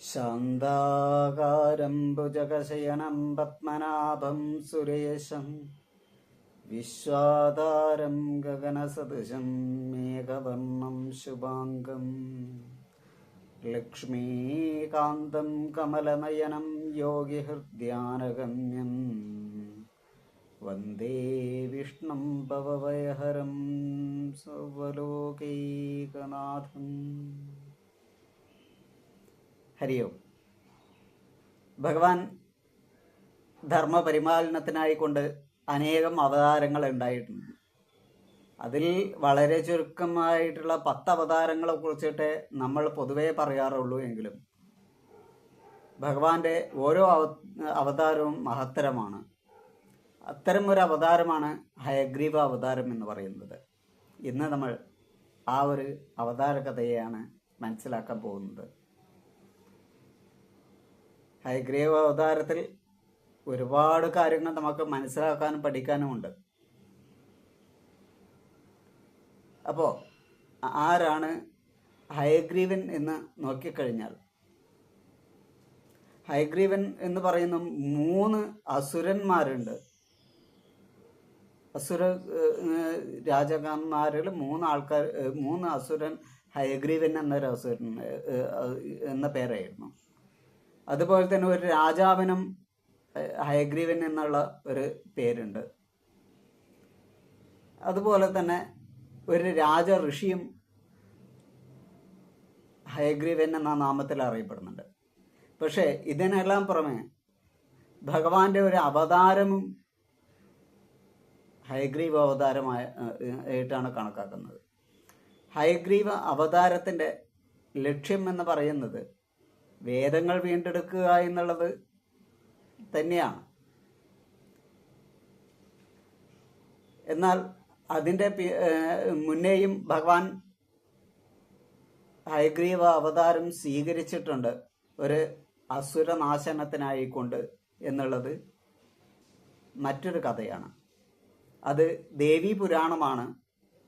ശാന്താകാരം ഭുജഗശയനം പത്മനാഭം സുരേശം വിശ്വാധാരം ഗഗനസദൃശം മേഘവർണം ശുഭാംഗം ലക്ഷ്മീകാന്തം കമലനയനം യോഗിഹൃദ്യാനഗമ്യം വന്ദേ വിഷ്ണും ഭവഭയഹരം സർവലോകൈകനാഥം. ഹരി ഓം. ഭഗവാൻ ധർമ്മപരിപാലനത്തിനായിക്കൊണ്ട് അനേകം അവതാരങ്ങൾ ഉണ്ടായിട്ടുണ്ട്. അതിൽ വളരെ ചുരുക്കമായിട്ടുള്ള 10 അവതാരങ്ങളെ കുറിച്ചിട്ട് നമ്മൾ പൊതുവേ പറയാറുള്ളൂ. എങ്കിലും ഭഗവാന്റെ ഓരോ അവതാരവും മഹത്തരമാണ്. അത്തരം ഒരു അവതാരമാണ് ഹയഗ്രീവ അവതാരം എന്ന് പറയുന്നത്. ഇന്ന് നമ്മൾ ആ ഒരു അവതാര കഥയെയാണ് മനസ്സിലാക്കാൻ പോകുന്നത്. ഹയഗ്രീവ അവതാരത്തിൽ ഒരുപാട് കാര്യങ്ങൾ നമുക്ക് മനസ്സിലാക്കാനും പഠിക്കാനുമുണ്ട്. അപ്പോൾ ആരാണ് ഹയഗ്രീവൻ എന്ന് നോക്കിക്കഴിഞ്ഞാൽ, ഹയഗ്രീവൻ എന്ന് പറയുന്ന 3 അസുരന്മാരുണ്ട്. അസുര രാജാക്കന്മാരിൽ 3 അസുരൻ ഹയഗ്രീവൻ എന്നൊരു അസുരൻ എന്ന പേരായിരുന്നു. അതുപോലെ തന്നെ ഒരു രാജാവിനും ഹയഗ്രീവൻ എന്നുള്ള ഒരു പേരുണ്ട്. അതുപോലെ തന്നെ ഒരു രാജ ഋഷിയും ഹയഗ്രീവൻ എന്ന നാമത്തിൽ അറിയപ്പെടുന്നുണ്ട്. പക്ഷേ ഇതിനെല്ലാം പുറമെ ഭഗവാന്റെ ഒരു അവതാരമും ഹയഗ്രീവ അവതാരമായിട്ടാണ് കണക്കാക്കുന്നത്. ഹയഗ്രീവ അവതാരത്തിൻ്റെ ലക്ഷ്യം എന്ന് പറയുന്നത് വേദങ്ങൾ വീണ്ടെടുക്കുക എന്നുള്ളത് തന്നെയാണ്. എന്നാൽ അതിൻ്റെ മുന്നേയും ഭഗവാൻ ഹയഗ്രീവ അവതാരം സ്വീകരിച്ചിട്ടുണ്ട് ഒരു അസുരനാശനത്തിനായിക്കൊണ്ട് എന്നുള്ളത് മറ്റൊരു കഥയാണ്. അത് ദേവീ പുരാണമാണ്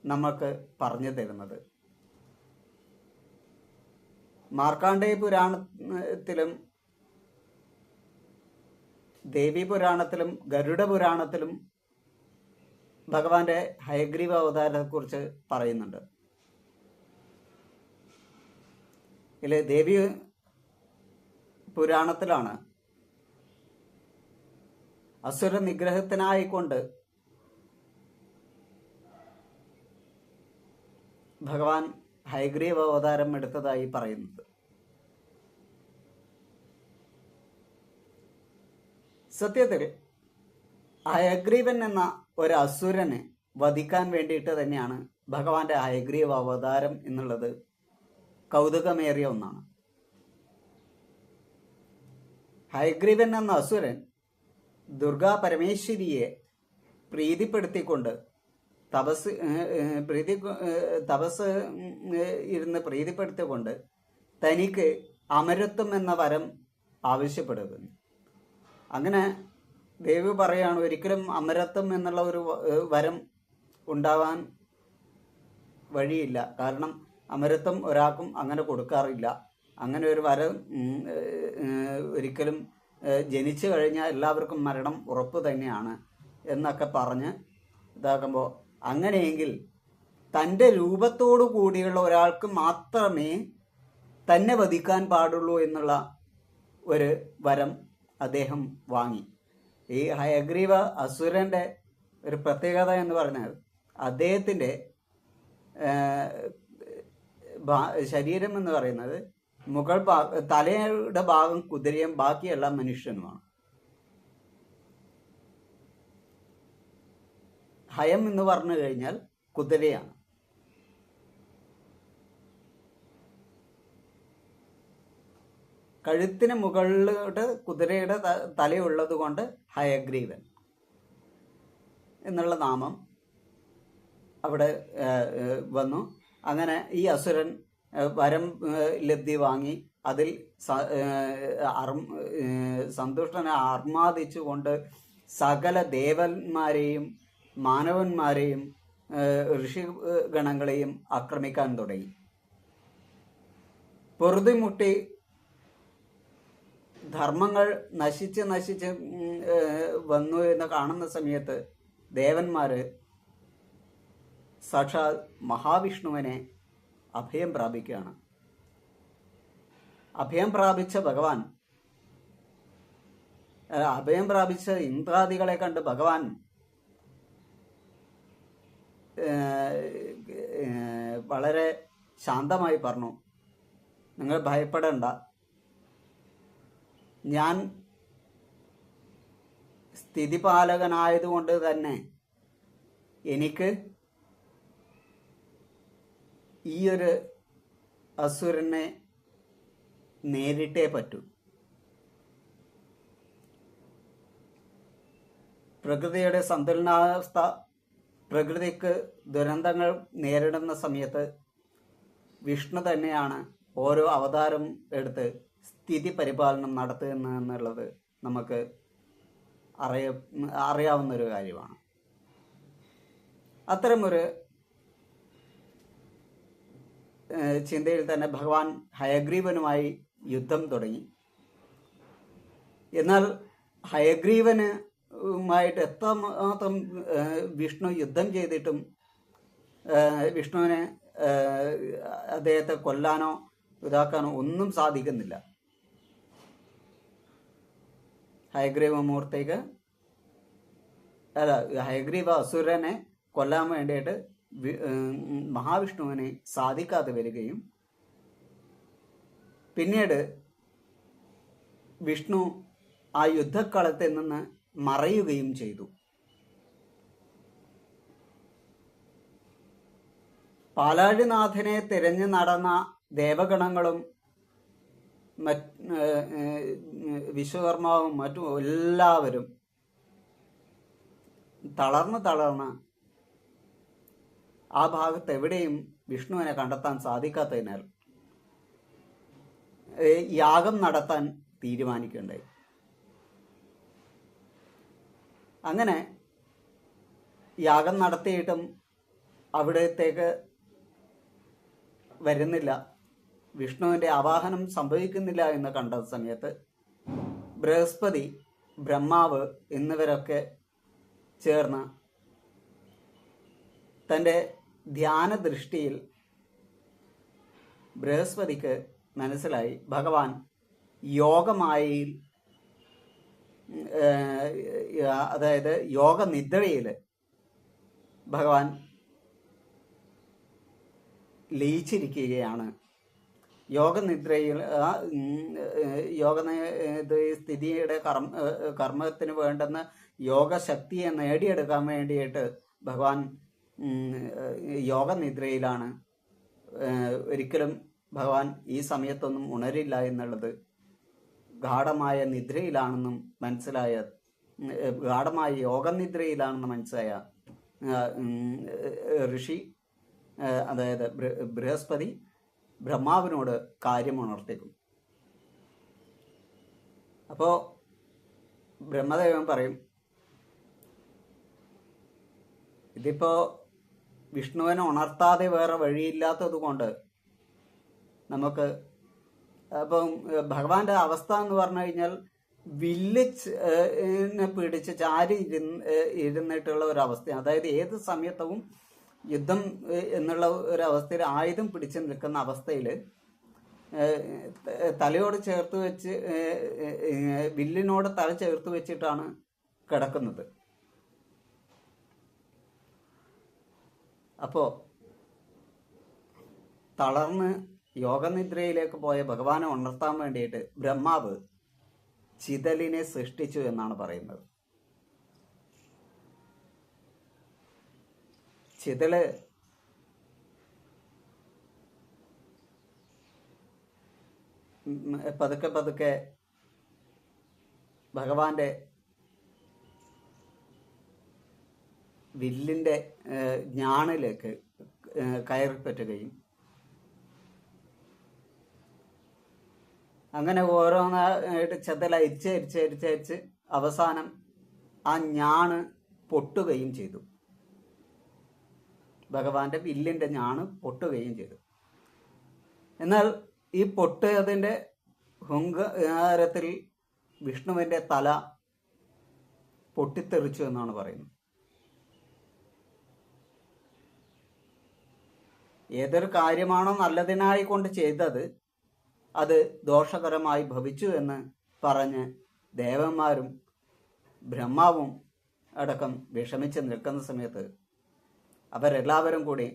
നമുക്ക് പറഞ്ഞു തരുന്നത്. മാർക്കാണ്ഡേയ പുരാണത്തിലും ദേവീ പുരാണത്തിലും ഗരുഡ പുരാണത്തിലും ഭഗവാന്റെ ഹയഗ്രീവ അവതാരത്തെക്കുറിച്ച് പറയുന്നുണ്ട്. ഇതിൽ ദേവീ പുരാണത്തിലാണ് അസുര നിഗ്രഹത്തിനായിക്കൊണ്ട് ഭഗവാൻ ഹയഗ്രീവ അവതാരം എടുത്തതായി പറയുന്നത്. സത്യത്തിൽ ഹയഗ്രീവൻ എന്ന ഒരു അസുരനെ വധിക്കാൻ വേണ്ടിയിട്ട് തന്നെയാണ് ഭഗവാന്റെ ഹയഗ്രീവ അവതാരം എന്നുള്ളത് കൗതുകമേറിയ ഒന്നാണ്. ഹയഗ്രീവൻ എന്ന അസുരൻ ദുർഗാ പരമേശ്വരിയെ പ്രീതിപ്പെടുത്തിക്കൊണ്ട് തപസ് ഇരുന്ന് പ്രീതിപ്പെടുത്തിക്കൊണ്ട് തനിക്ക് അമരത്വം എന്ന വരം ആവശ്യപ്പെടുന്നു. അങ്ങനെ ദേവി പറയുകയാണ്, ഒരിക്കലും അമരത്വം എന്നുള്ള ഒരു വരം ഉണ്ടാവാൻ വഴിയില്ല. കാരണം അമരത്വം ഒരാൾക്കും അങ്ങനെ കൊടുക്കാറില്ല. അങ്ങനെ ഒരു വരം ഒരിക്കലും ജനിച്ചു കഴിഞ്ഞാൽ എല്ലാവർക്കും മരണം ഉറപ്പ് തന്നെയാണ് എന്നൊക്കെ പറഞ്ഞ് ഇതാക്കുമ്പോൾ, അങ്ങനെയെങ്കിൽ തൻ്റെ രൂപത്തോടു കൂടിയുള്ള ഒരാൾക്ക് മാത്രമേ തന്നെ വധിക്കാൻ പാടുള്ളൂ എന്നുള്ള ഒരു വരം അദ്ദേഹം വാങ്ങി. ഈ ഹയഗ്രീവ അസുരൻ്റെ ഒരു പ്രത്യേകത എന്ന് പറഞ്ഞാൽ അദ്ദേഹത്തിൻ്റെ ശരീരം എന്ന് പറയുന്നത് തലയുടെ ഭാഗം കുതിരയും ബാക്കിയെല്ലാം മനുഷ്യനുമാണ്. ഹയം എന്ന് പറഞ്ഞു കഴിഞ്ഞാൽ കുതിരയാണ്. കഴുത്തിന് മുകളിലോട്ട് കുതിരയുടെ തലയുള്ളത് കൊണ്ട് ഹയഗ്രീവൻ എന്നുള്ള നാമം അവിടെ വന്നു. അങ്ങനെ ഈ അസുരൻ വരം ലബ്ധി വാങ്ങി അതിൽ സന്തുഷ്ടനെ ആർമാദിച്ചുകൊണ്ട് സകല ദേവന്മാരെയും മാനവന്മാരെയും ഋഷിഗണങ്ങളെയും ആക്രമിക്കാൻ തുടങ്ങി. പൊറുതിമുട്ടി ധർമ്മങ്ങൾ നശിച്ച് നശിച്ച് വന്നു എന്ന് കാണുന്ന സമയത്ത് ദേവന്മാര് സാക്ഷാൽ മഹാവിഷ്ണുവിനെ അഭയം പ്രാപിക്കുകയാണ്. അഭയം പ്രാപിച്ച ഭഗവാൻ, അഭയം പ്രാപിച്ച ഇന്ദ്രാദികളെ കണ്ട് ഭഗവാൻ വളരെ ശാന്തമായി പറഞ്ഞു, നിങ്ങൾ ഭയപ്പെടേണ്ട, ഞാൻ സ്ഥിതിപാലകനായതുകൊണ്ട് തന്നെ എനിക്ക് ഈ ഒരു അസുരനെ നേരിട്ടേ പറ്റൂ. പ്രകൃതിയുടെ സന്തുലനാവസ്ഥ, പ്രകൃതിക്ക് ദുരന്തങ്ങൾ നേരിടുന്ന സമയത്ത് വിഷ്ണു തന്നെയാണ് ഓരോ അവതാരം എടുത്ത് സ്ഥിതി പരിപാലനം നടത്തുന്നതെന്നുള്ളത് നമുക്ക് അറിയാവുന്നൊരു കാര്യമാണ്. അത്തരമൊരു ചിന്തയിൽ തന്നെ ഭഗവാൻ ഹയഗ്രീവനുമായി യുദ്ധം തുടങ്ങി. എന്നാൽ ഹയഗ്രീവനുമായിട്ട് എത്രമാത്രം വിഷ്ണു യുദ്ധം ചെയ്തിട്ടും വിഷ്ണുവിനെ അദ്ദേഹത്തെ കൊല്ലാനോ ഇതാക്കാനോ ഒന്നും സാധിക്കുന്നില്ല. ഹയഗ്രീവ അസുരനെ കൊല്ലാൻ വേണ്ടിയിട്ട് മഹാവിഷ്ണുവിനെ സാധിക്കാതെ വരികയും പിന്നീട് വിഷ്ണു ആ യുദ്ധക്കളത്തിൽ നിന്ന് മറയുകയും ചെയ്തു. പാലാഴിനാഥനെ തിരഞ്ഞു നടന്ന ദേവഗണങ്ങളും വിശ്വകർമാവും മറ്റും എല്ലാവരും തളർന്ന് ആ ഭാഗത്ത് എവിടെയും വിഷ്ണുവിനെ കണ്ടെത്താൻ സാധിക്കാത്തതിനാൽ യാഗം നടത്താൻ തീരുമാനിക്കുകയുണ്ടായി. അങ്ങനെ യാഗം നടത്തിയിട്ടും അവിടത്തേക്ക് വരുന്നില്ല, വിഷ്ണുവിൻ്റെ ആവാഹനം സംഭവിക്കുന്നില്ല എന്ന് കണ്ട സമയത്ത് ബൃഹസ്പതി, ബ്രഹ്മാവ് എന്നിവരൊക്കെ ചേർന്ന് തൻ്റെ ധ്യാന ദൃഷ്ടിയിൽ ബൃഹസ്പതിക്ക് മനസ്സിലായി ഭഗവാൻ യോഗമായയിൽ, അതായത് യോഗനിദ്രയിൽ ഭഗവാൻ ലയിച്ചിരിക്കുകയാണ്. യോഗനിദ്രയിൽ സ്ഥിതിയുടെ കർമ്മത്തിന് വേണ്ടുന്ന യോഗശക്തിയെ നേടിയെടുക്കാൻ വേണ്ടിയിട്ട് ഭഗവാൻ യോഗനിദ്രയിലാണ്. ഒരിക്കലും ഭഗവാൻ ഈ സമയത്തൊന്നും ഉണരില്ല എന്നുള്ളത് ഗാഠമായ നിദ്രയിലാണെന്നും മനസ്സിലായ, ഗാഠമായ യോഗനിദ്രയിലാണെന്ന് മനസ്സിലായ ഋഷി, അതായത് ബൃഹസ്പതി ബ്രഹ്മാവിനോട് കാര്യം ഉണർത്തിക്കും. അപ്പോൾ ബ്രഹ്മദേവൻ പറയും, ഇതിപ്പോൾ വിഷ്ണുവിനെ ഉണർത്താതെ വേറെ വഴിയില്ലാത്തത് കൊണ്ട് നമുക്ക്, അപ്പം ഭഗവാന്റെ അവസ്ഥ എന്ന് പറഞ്ഞു കഴിഞ്ഞാൽ വില്ല് പിടിച്ച് ചാരി ഇരുന്നിട്ടുള്ള ഒരവസ്ഥയാണ്. അതായത് ഏത് സമയത്തും യുദ്ധം എന്നുള്ള ഒരവസ്ഥയിൽ ആയുധം പിടിച്ച് നിൽക്കുന്ന അവസ്ഥയിൽ തലയോട് ചേർത്ത് വെച്ച്, വില്ലിനോട് തല ചേർത്ത് വെച്ചിട്ടാണ് കിടക്കുന്നത്. അപ്പോൾ തളർന്ന് യോഗനിദ്രയിലേക്ക് പോയ ഭഗവാനെ ഉണർത്താൻ വേണ്ടിയിട്ട് ബ്രഹ്മാവ് ചിതലിനെ സൃഷ്ടിച്ചു എന്നാണ് പറയുന്നത്. ചിതല് പതുക്കെ പതുക്കെ ഭഗവാന്റെ വില്ലിൻ്റെ ഞാണിലേക്ക് കയറിപ്പറ്റുകയും അങ്ങനെ ഓരോന്നായിട്ട് ചെതലരിച്ച് അവസാനം ആ ഞാണ് പൊട്ടുകയും ചെയ്തു. ഭഗവാന്റെ വില്ലിൻ്റെ ഞാണ് പൊട്ടുകയും ചെയ്തു. എന്നാൽ ഈ പൊട്ടതിൻ്റെ ഹുങ്കാരത്തിൽ വിഷ്ണുവിൻ്റെ തല പൊട്ടിത്തെറിച്ചു എന്നാണ് പറയുന്നത്. ഏതൊരു കാര്യമാണോ നല്ലതിനായി കൊണ്ട് ചെയ്തത് അത് ദോഷകരമായി ഭവിച്ചു എന്ന് പറഞ്ഞ് ദേവന്മാരും ബ്രഹ്മാവും അടക്കം വിഷമിച്ച് നിൽക്കുന്ന സമയത്ത് അവരെല്ലാവരും കൂടി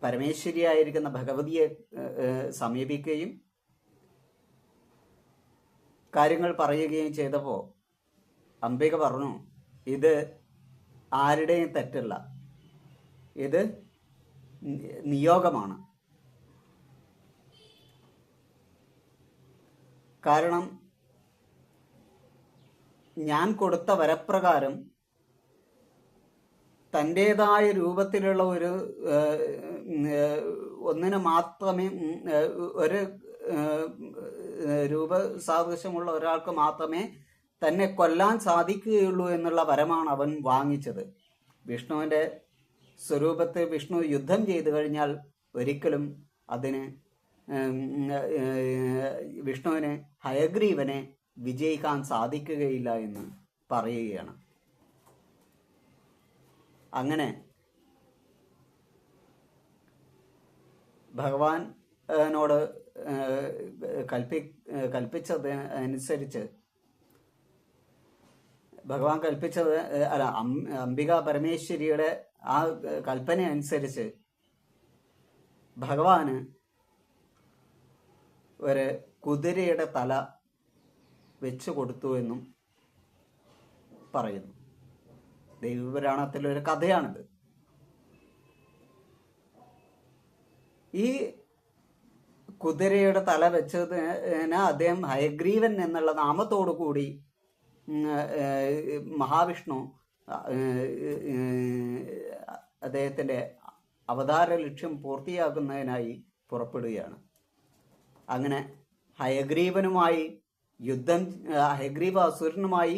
പരമേശ്വരിയായിരിക്കുന്ന ഭഗവതിയെ സമീപിക്കുകയും കാര്യങ്ങൾ പറയുകയും ചെയ്തപ്പോൾ അംബിക പറഞ്ഞു, ഇത് ആരുടെയും തെറ്റല്ല, ഇത് നിയോഗമാണ്. കാരണം ഞാൻ കൊടുത്ത വരപ്രകാരം തൻ്റേതായ രൂപത്തിലുള്ള ഒരു ഒന്നിന് മാത്രമേ, ഒരു രൂപസാദൃശ്യമുള്ള ഒരാൾക്ക് മാത്രമേ തന്നെ കൊല്ലാൻ സാധിക്കുകയുള്ളൂ എന്നുള്ള വരമാണ് അവൻ വാങ്ങിച്ചത്. വിഷ്ണുവിൻ്റെ സ്വരൂപത്തിൽ വിഷ്ണു യുദ്ധം ചെയ്തു കഴിഞ്ഞാൽ ഒരിക്കലും അതിന് വിഷ്ണുവിന് ഹയഗ്രീവനെ വിജയിക്കാൻ സാധിക്കുകയില്ല എന്ന് പറയുകയാണ്. അങ്ങനെ ഭഗവാനോട് കൽപ്പിച്ചതനുസരിച്ച് ഭഗവാൻ കൽപ്പിച്ചത് അല്ല, അംബിക പരമേശ്വരിയുടെ ആ കൽപ്പന അനുസരിച്ച് ഭഗവാന് ഒരു കുതിരയുടെ തല വെച്ചു കൊടുത്തു എന്നും പറയുന്നു. ദേവീപുരാണത്തിലൊരു കഥയാണിത്. ഈ കുതിരയുടെ തല വെച്ചതിന് അദ്ദേഹം ഹയഗ്രീവൻ എന്നുള്ള നാമത്തോടു കൂടി മഹാവിഷ്ണു അദ്ദേഹത്തിൻ്റെ അവതാര ലക്ഷ്യം പൂർത്തിയാക്കുന്നതിനായി പുറപ്പെടുകയാണ്. അങ്ങനെ ഹയഗ്രീവനുമായി യുദ്ധം, ഹയഗ്രീവ അസുരനുമായി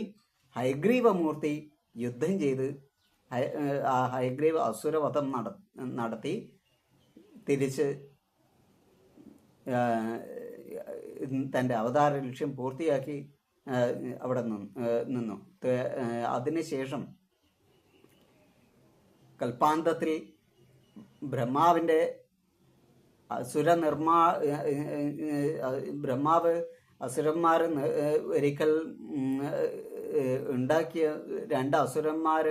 ഹയഗ്രീവമൂർത്തി യുദ്ധം ചെയ്ത് ഹയഗ്രീവ അസുരവധം നടത്തി തിരിച്ച് തൻ്റെ അവതാര ലക്ഷ്യം പൂർത്തിയാക്കി അവിടെ നിന്നു. അതിനുശേഷം കൽപ്പാന്തത്തിൽ ബ്രഹ്മാവിൻ്റെ ബ്രഹ്മാവ് അസുരന്മാർ ഒരിക്കൽ ഉണ്ടാക്കിയ 2 അസുരന്മാർ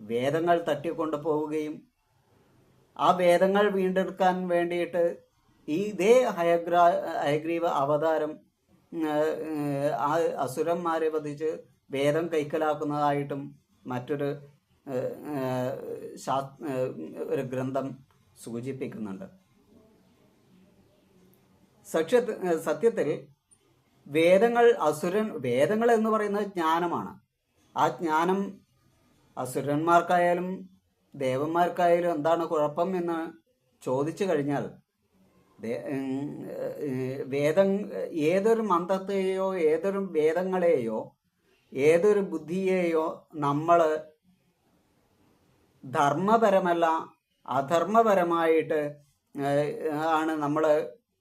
വേദങ്ങൾ തട്ടിക്കൊണ്ടു പോവുകയും ആ വേദങ്ങൾ വീണ്ടെടുക്കാൻ വേണ്ടിയിട്ട് ഇതേ ഹയഗ്രീവ അവതാരം ആ അസുരന്മാരെ വധിച്ച് വേദം കൈക്കലാക്കുന്നതായിട്ടും മറ്റൊരു ഒരു ഗ്രന്ഥം സൂചിപ്പിക്കുന്നുണ്ട്. സത്യത്തിൽ വേദങ്ങൾ എന്ന് പറയുന്നത് ജ്ഞാനമാണ്. ആ ജ്ഞാനം അസുരന്മാർക്കായാലും ദേവന്മാർക്കായാലും എന്താണ് കുഴപ്പം എന്ന് ചോദിച്ചു കഴിഞ്ഞാൽ, ഏതൊരു മന്ത്രത്തെയോ ഏതൊരു വേദങ്ങളെയോ ഏതൊരു ബുദ്ധിയെയോ നമ്മൾ ധർമ്മപരമല്ല അധർമ്മപരമായിട്ട് ആണ് നമ്മൾ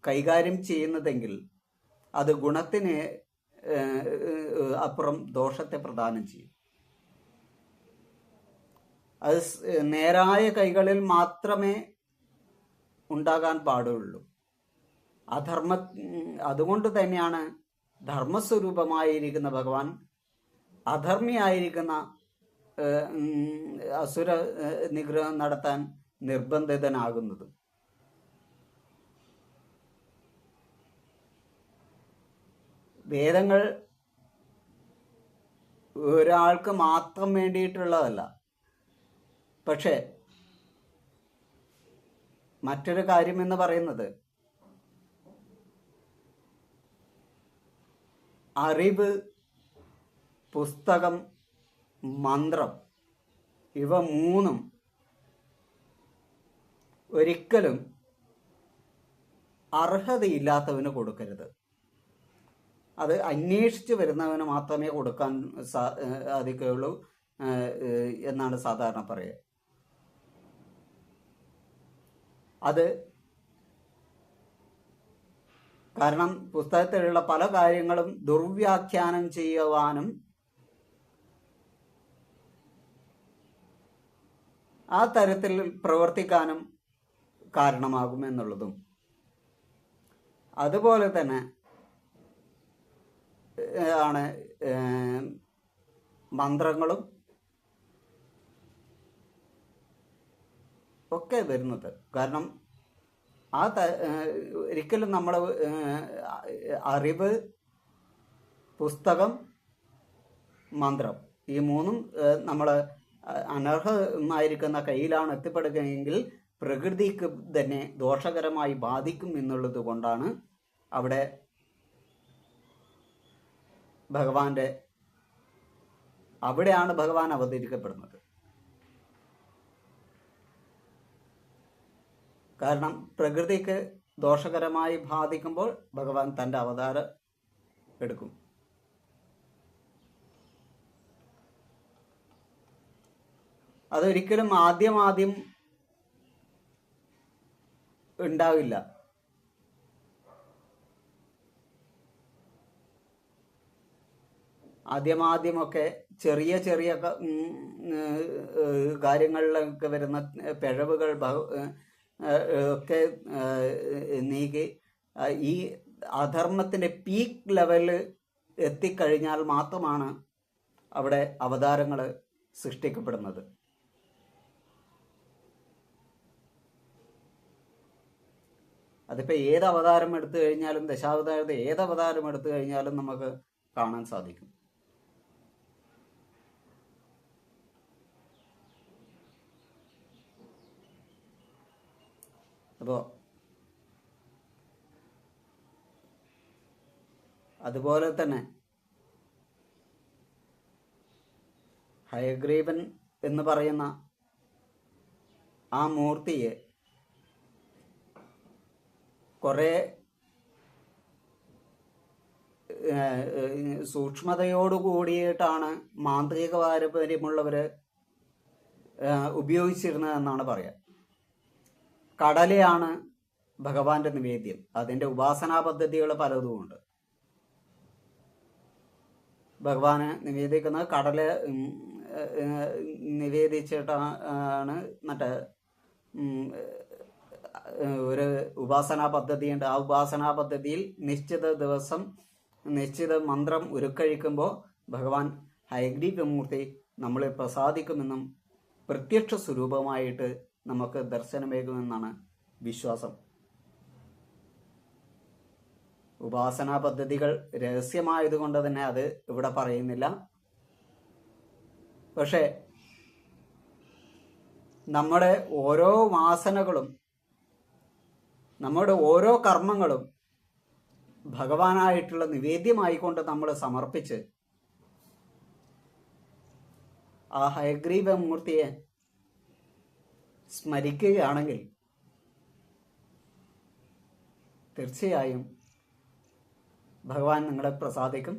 കൈകാര്യം ചെയ്യുന്നതെങ്കിൽ അത് ഗുണത്തിന് അപ്പുറം ദോഷത്തെ പ്രദാനം ചെയ്യും. അത് നേരായ കൈകളിൽ മാത്രമേ ഉണ്ടാകാൻ പാടുള്ളൂ. അതുകൊണ്ട് തന്നെയാണ് ധർമ്മസ്വരൂപമായിരിക്കുന്ന ഭഗവാൻ അധർമ്മിയായിരിക്കുന്ന അസുര നിഗ്രഹം നടത്താൻ നിർബന്ധിതനാകുന്നത്. വേദങ്ങൾ ഒരാൾക്ക് മാത്രം വേണ്ടിയിട്ടുള്ളതല്ല. പക്ഷേ മറ്റൊരു കാര്യം എന്ന് പറയുന്നത് അറിവ്, പുസ്തകം, മന്ത്രം ഇവ 3 ഒരിക്കലും അർഹതയില്ലാത്തവന് കൊടുക്കരുത്. അത് അന്വേഷിച്ച് വരുന്നവന് മാത്രമേ കൊടുക്കാൻ സാധിക്കുകയുള്ളൂ എന്നാണ് സാധാരണ പറയുക. അത് കാരണം പുസ്തകത്തിലുള്ള പല കാര്യങ്ങളും ദുർവ്യാഖ്യാനം ചെയ്യുവാനും ആ തരത്തിൽ പ്രവർത്തിക്കാനും കാരണമാകുമെന്നുള്ളതും, അതുപോലെ തന്നെ ആണ് മന്ത്രങ്ങളും ഒക്കെ വരുന്നത്. കാരണം ഒരിക്കലും നമ്മൾ അറിവ്, പുസ്തകം, മന്ത്രം, ഈ മൂന്നും നമ്മൾ അനർഹമായിരിക്കുന്ന കയ്യിലാണ് എത്തിപ്പെടുകയെങ്കിൽ പ്രകൃതിക്ക് തന്നെ ദോഷകരമായി ബാധിക്കും എന്നുള്ളത് കൊണ്ടാണ് അവിടെ അവിടെയാണ് ഭഗവാൻ അവതരിക്കപ്പെടുന്നത്. കാരണം പ്രകൃതിക്ക് ദോഷകരമായി ബാധിക്കുമ്പോൾ ഭഗവാൻ തൻ്റെ അവതാരം എടുക്കും. അതൊരിക്കലും ആദ്യം ഉണ്ടാവില്ല. ആദ്യമൊക്കെ ചെറിയ കാര്യങ്ങളിലൊക്കെ വരുന്ന പിഴവുകൾ ഒക്കെ നീക്കി ഈ അധർമ്മത്തിൻ്റെ പീക്ക് ലെവലിൽ എത്തിക്കഴിഞ്ഞാൽ മാത്രമാണ് അവിടെ അവതാരങ്ങൾ സൃഷ്ടിക്കപ്പെടുന്നത്. അതിപ്പോൾ ഏത് അവതാരം എടുത്തു കഴിഞ്ഞാലും, ദശാവതാരത്തെ ഏത് അവതാരം എടുത്തു കഴിഞ്ഞാലും നമുക്ക് കാണാൻ സാധിക്കും. അപ്പോൾ അതുപോലെ തന്നെ ഹയഗ്രീവൻ എന്ന് പറയുന്ന ആ മൂർത്തിയെ കുറേ സൂക്ഷ്മതയോടുകൂടിയിട്ടാണ് മാന്ത്രിക പാരമ്പര്യമുള്ളവർ ഉപയോഗിച്ചിരുന്നതെന്നാണ് പറയുക. കടലയാണ് ഭഗവാന്റെ നിവേദ്യം. അതിൻ്റെ ഉപാസനാ പദ്ധതികൾ പലതുമുണ്ട്. ഭഗവാന് നിവേദിക്കുന്നത് കടല നിവേദിച്ചിട്ടാണ്. മറ്റേ ഒരു ഉപാസനാ പദ്ധതിയുണ്ട്. ആ ഉപാസനാ പദ്ധതിയിൽ നിശ്ചിത ദിവസം നിശ്ചിത മന്ത്രം ഉരുക്കഴിക്കുമ്പോൾ ഭഗവാൻ ഹയഗ്രീവമൂർത്തി നമ്മളെ പ്രസാദിക്കുമെന്നും പ്രത്യക്ഷ സ്വരൂപമായിട്ട് നമുക്ക് ദർശനമേകുമെന്നാണ് വിശ്വാസം. ഉപാസനാ പദ്ധതികൾ രഹസ്യമായതുകൊണ്ട് തന്നെ അത് ഇവിടെ പറയുന്നില്ല. പക്ഷേ നമ്മുടെ ഓരോ വാസനകളും, നമ്മുടെ ഓരോ കർമ്മങ്ങളും ഭഗവാനായിട്ടുള്ള നിവേദ്യമായിക്കൊണ്ട് നമ്മൾ സമർപ്പിച്ച് ആ ഹയഗ്രീവമൂർത്തിയെ സ്മരിക്കുകയാണെങ്കിൽ തീർച്ചയായും ഭഗവാൻ നിങ്ങളെ പ്രസാദിക്കും.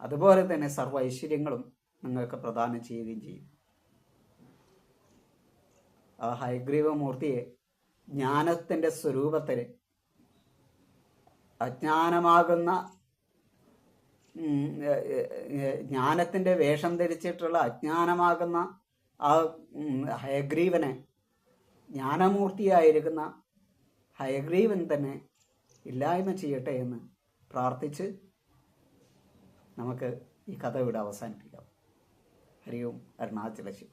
അതുപോലെ തന്നെ സർവ്വ ഐശ്വര്യങ്ങളും നിങ്ങൾക്ക് പ്രദാനം ചെയ്യുകയും ചെയ്യും. ആ ഹയഗ്രീവമൂർത്തിയെ ജ്ഞാനത്തിൻ്റെ സ്വരൂപത്തിൽ, അജ്ഞാനമാകുന്ന ജ്ഞാനത്തിൻ്റെ വേഷം ധരിച്ചിട്ടുള്ള അജ്ഞാനമാകുന്ന ആ ഹയഗ്രീവനെ, ജ്ഞാനമൂർത്തിയായിരിക്കുന്ന ഹയഗ്രീവൻ തന്നെ ഇല്ലായ്മ ചെയ്യട്ടെ എന്ന് പ്രാർത്ഥിച്ച് നമുക്ക് ഈ കഥ ഇവിടെ അവസാനിപ്പിക്കാം. ഹരി ഓം. അരുണാചല ശിവ.